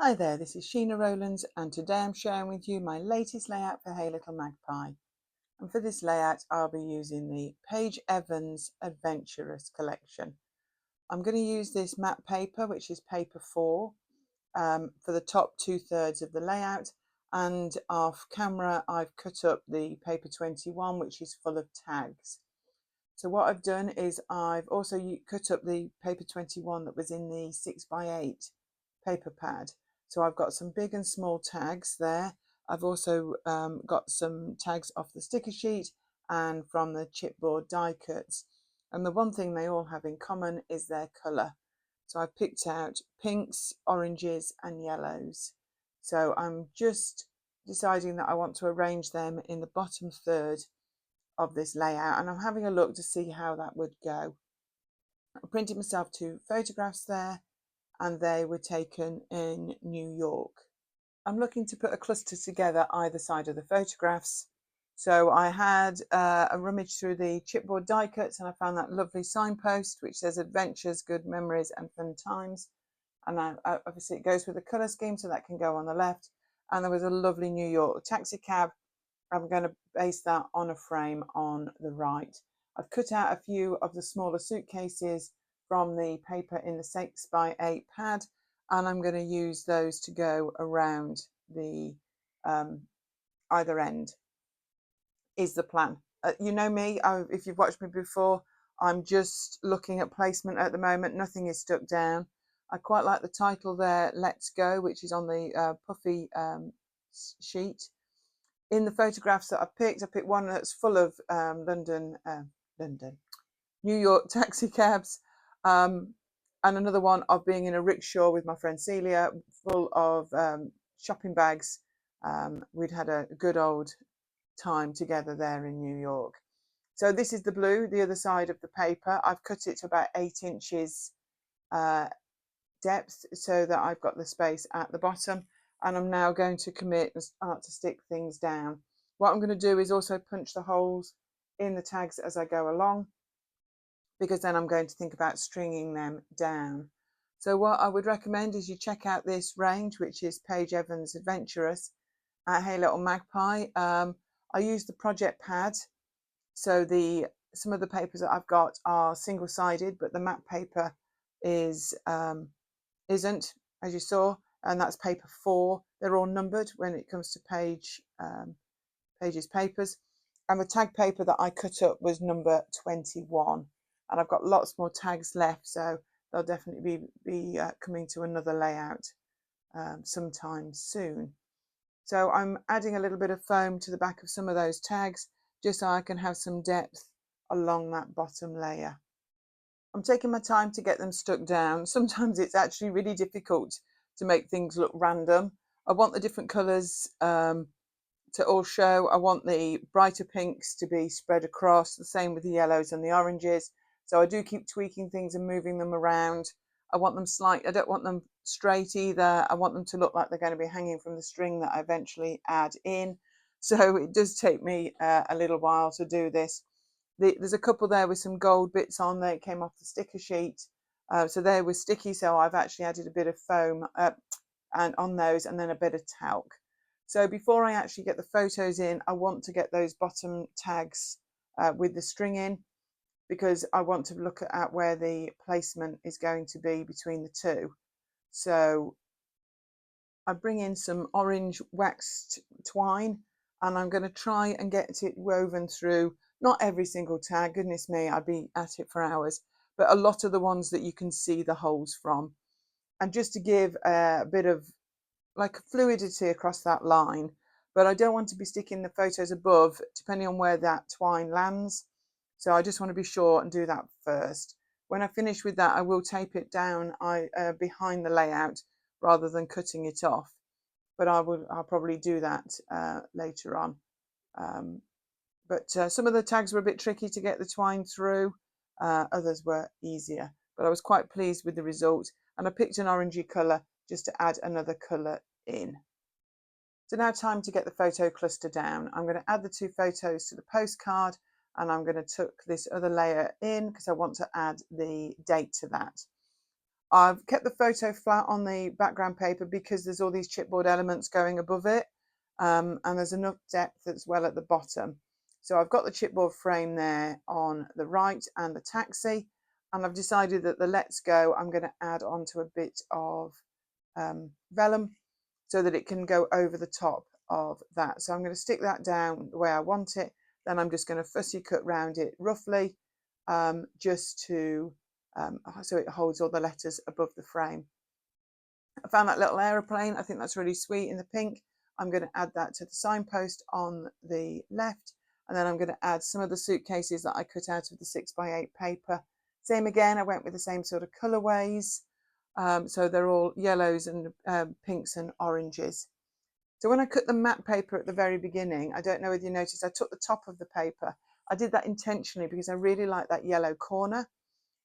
Hi there, this is Sheena Rowlands and today I'm sharing with you my latest layout for Hey Little Magpie. And for this layout I'll be using the Paige Evans Adventurous collection. I'm going to use this matte paper, which is paper 4, for the top 2/3 of the layout, and off camera I've cut up the paper 21, which is full of tags. So what I've done is I've also cut up the paper 21 that was in the 6x8 paper pad. So I've got some big and small tags there. I've also got some tags off the sticker sheet and from the chipboard die cuts. And the one thing they all have in common is their colour. So I've picked out pinks, oranges and yellows. So I'm just deciding that I want to arrange them in the bottom third of this layout, and I'm having a look to see how that would go. I printed myself 2 photographs there and they were taken in New York. I'm looking to put a cluster together either side of the photographs. So I had a rummage through the chipboard die cuts and I found that lovely signpost which says adventures, good memories and fun times. And obviously it goes with the colour scheme, so that can go on the left. And there was a lovely New York taxi cab. I'm going to base that on a frame on the right. I've cut out a few of the smaller suitcases from the paper in the 6x8 pad, and I'm going to use those to go around the either end is the plan. You know me, if you've watched me before, I'm just looking at placement at the moment. Nothing is stuck down. I quite like the title there, Let's Go, which is on the puffy sheet. In the photographs that I picked one that's full of New York taxi cabs, and another one of being in a rickshaw with my friend Celia, full of shopping bags. We'd had a good old time together there in New York. So this is the blue, the other side of the paper. I've cut it to about 8 inches depth so that I've got the space at the bottom, and I'm now going to commit and start to stick things down. What I'm going to do is also punch the holes in the tags as I go along, because then I'm going to think about stringing them down. So what I would recommend is you check out this range, which is Paige Evans Adventurous at Hey Little Magpie. I use the project pad, so some of the papers that I've got are single-sided, but the matte paper isn't, as you saw, and that's paper 4. They're all numbered when it comes to Paige's papers, and the tag paper that I cut up was number 21, and I've got lots more tags left, so they'll definitely be coming to another layout sometime soon. So I'm adding a little bit of foam to the back of some of those tags just so I can have some depth along that bottom layer. I'm taking my time to get them stuck down. Sometimes it's actually really difficult to make things look random. I want the different colours to all show. I want the brighter pinks to be spread across, the same with the yellows and the oranges. So I do keep tweaking things and moving them around. I want them I don't want them straight either. I want them to look like they're going to be hanging from the string that I eventually add in. So it does take me a little while to do this. There's a couple there with some gold bits on there. It came off the sticker sheet. So they were sticky, so I've actually added a bit of foam and on those, and then a bit of talc. So before I actually get the photos in, I want to get those bottom tags with the string in, because I want to look at where the placement is going to be between the two. So I bring in some orange waxed twine, and I'm going to try and get it woven through, not every single tag, goodness me, I'd be at it for hours, but a lot of the ones that you can see the holes from. And just to give a bit of like fluidity across that line, but I don't want to be sticking the photos above depending on where that twine lands. So I just want to be sure and do that first. When I finish with that, I will tape it down behind the layout rather than cutting it off, but I'll probably do that later on. But some of the tags were a bit tricky to get the twine through, others were easier, but I was quite pleased with the result, and I picked an orangey colour just to add another colour in. So now time to get the photo cluster down. I'm going to add the 2 photos to the postcard, and I'm going to tuck this other layer in because I want to add the date to that. I've kept the photo flat on the background paper because there's all these chipboard elements going above it, and there's enough depth as well at the bottom. So I've got the chipboard frame there on the right and the taxi, and I've decided that the Let's Go I'm going to add onto a bit of vellum so that it can go over the top of that. So I'm going to stick that down the way I want it. Then I'm just going to fussy cut round it roughly, just to so it holds all the letters above the frame. I found that little aeroplane. I think that's really sweet in the pink. I'm going to add that to the signpost on the left, and then I'm going to add some of the suitcases that I cut out of the 6x8 paper. Same again, I went with the same sort of colorways. So they're all yellows and pinks and oranges. So when I cut the matte paper at the very beginning, I don't know whether you noticed, I took the top of the paper. I did that intentionally because I really like that yellow corner.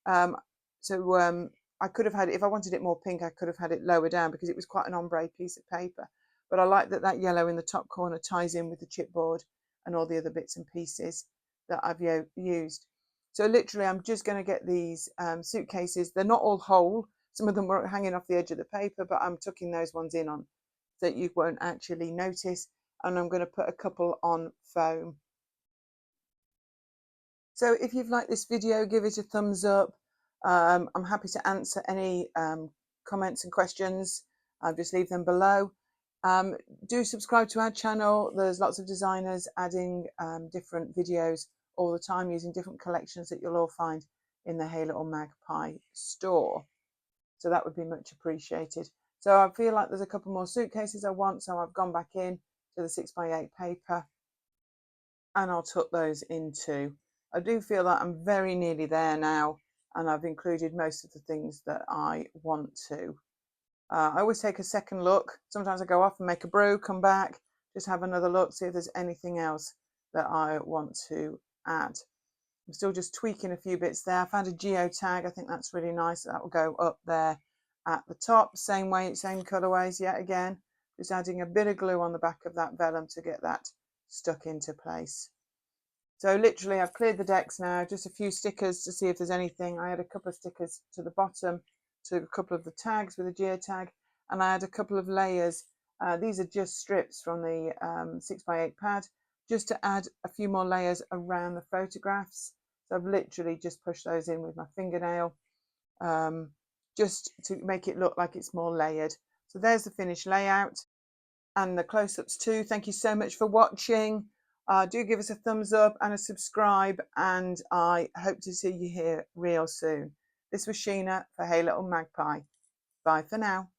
I could have had it, if I wanted it more pink, I could have had it lower down because it was quite an ombre piece of paper. But I like that that yellow in the top corner ties in with the chipboard and all the other bits and pieces that I've used. So literally, I'm just going to get these suitcases. They're not all whole. Some of them were hanging off the edge of the paper, but I'm tucking those ones in on so that you won't actually notice. And I'm going to put a couple on foam. So if you've liked this video, give it a thumbs up. I'm happy to answer any comments and questions. Just leave them below. Do subscribe to our channel. There's lots of designers adding different videos all the time using different collections that you'll all find in the Hey Little Magpie store. So that would be much appreciated. So I feel like there's a couple more suitcases I want, so I've gone back in to the 6x8 paper and I'll tuck those in too. I do feel that I'm very nearly there now, and I've included most of the things that I want to. I always take a second look. Sometimes I go off and make a brew, come back, just have another look, see if there's anything else that I want to add. I'm still just tweaking a few bits there. I found a geotag. I think that's really nice. That will go up there at the top. Same way, same colorways yet again. Just adding a bit of glue on the back of that vellum to get that stuck into place. So literally I've cleared the decks now, just a few stickers to see if there's anything. I had a couple of stickers to the bottom to a couple of the tags with a geotag, and I had a couple of layers. These are just strips from the 6x8 pad, just to add a few more layers around the photographs. So I've literally just pushed those in with my fingernail, just to make it look like it's more layered. So there's the finished layout and the close-ups too. Thank you so much for watching. Do give us a thumbs up and a subscribe, and I hope to see you here real soon. This was Sheena for Hey Little Magpie. Bye for now.